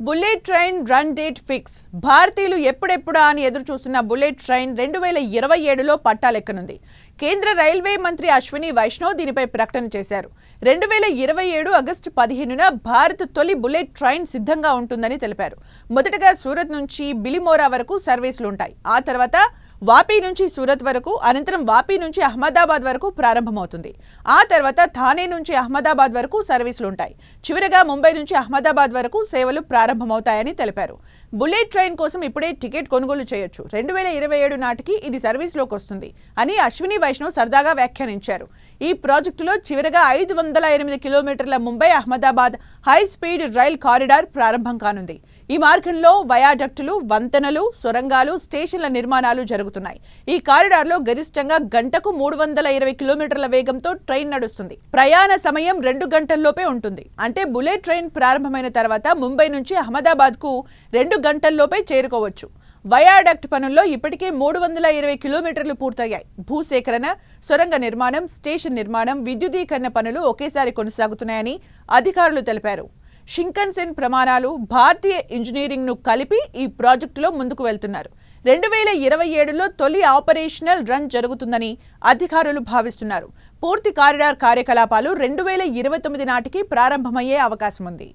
Bullet train run date fix. భారతీయులు ఎప్పుడెప్పుడా అని ఎదురు చూస్తున్న బుల్లెట్ ట్రైన్ 2027లో పట్టాలెక్కనుంది. కేంద్ర రైల్వే మంత్రి అశ్విని వైష్ణవ్ దీనిపై ప్రకటన చేశారు. 2027 ఆగస్టు 15న భారత్ తొలి బుల్లెట్ ట్రైన్ సిద్ధంగా ఉంటుందని తెలిపారు. మొదటగా సూరత్ నుంచి బిలిమోరా వరకు సర్వీసులు ఉంటాయి. ఆ తర్వాత వాపీ నుంచి సూరత్ వరకు, అనంతరం వాపీ నుంచి అహ్మదాబాద్ వరకు ప్రారంభమవుతుంది. ఆ తర్వాత థానే నుంచి అహ్మదాబాద్ వరకు సర్వీసులు ఉంటాయి. చివరగా ముంబై నుంచి అహ్మదాబాద్ వరకు సేవలు ప్రారంభమవుతాయని తెలిపారు. బుల్లెట్ ట్రైన్ కోసం ఇప్పుడే టికెట్ కొనుగోలు చేయొచ్చు. 2027 నాటికి ఇది సర్వీస్లోకి వస్తుంది అని అశ్విని వైష్ణవ్ సరదాగా వ్యాఖ్యానించారు. ఈ ప్రాజెక్టులో చివరగా 508 కిలోమీటర్ల Mumbai Ahmedabad high speed rail corridor ప్రారంభం కానుంది. ఈ మార్గంలో వయాడక్టులు, వంతెనలు, సొరంగాలు, స్టేషన్ల నిర్మాణాలు జరుగుతున్నాయి. ఈ కారిడార్లో గరిష్టంగా గంటకు 320 కిలోమీటర్ల వేగంతో ట్రైన్ నడుస్తుంది. ప్రయాణ సమయం 2 గంటల్లోపే ఉంటుంది. అంటే బుల్లెట్ ట్రైన్ ప్రారంభమైన తర్వాత ముంబై నుంచి అహ్మదాబాద్కు 2 గంటల్లోపే చేరుకోవచ్చు. వయాడక్ట్ పనుల్లో ఇప్పటికే 320 కిలోమీటర్లు పూర్తయ్యాయి. భూసేకరణ, సొరంగ నిర్మాణం, స్టేషన్ నిర్మాణం, విద్యుదీకరణ పనులు ఒకేసారి కొనసాగుతున్నాయని అధికారులు తెలిపారు. షింకన్సెన్ ప్రమాణాలు, భారతీయ ఇంజనీరింగ్ను కలిపి ఈ ప్రాజెక్టులో ముందుకు వెళ్తున్నారు. 2027లో తొలి ఆపరేషనల్ రన్ జరుగుతుందని అధికారులు భావిస్తున్నారు. పూర్తి కారిడార్ కార్యకలాపాలు 2029 నాటికి ప్రారంభమయ్యే అవకాశం ఉంది.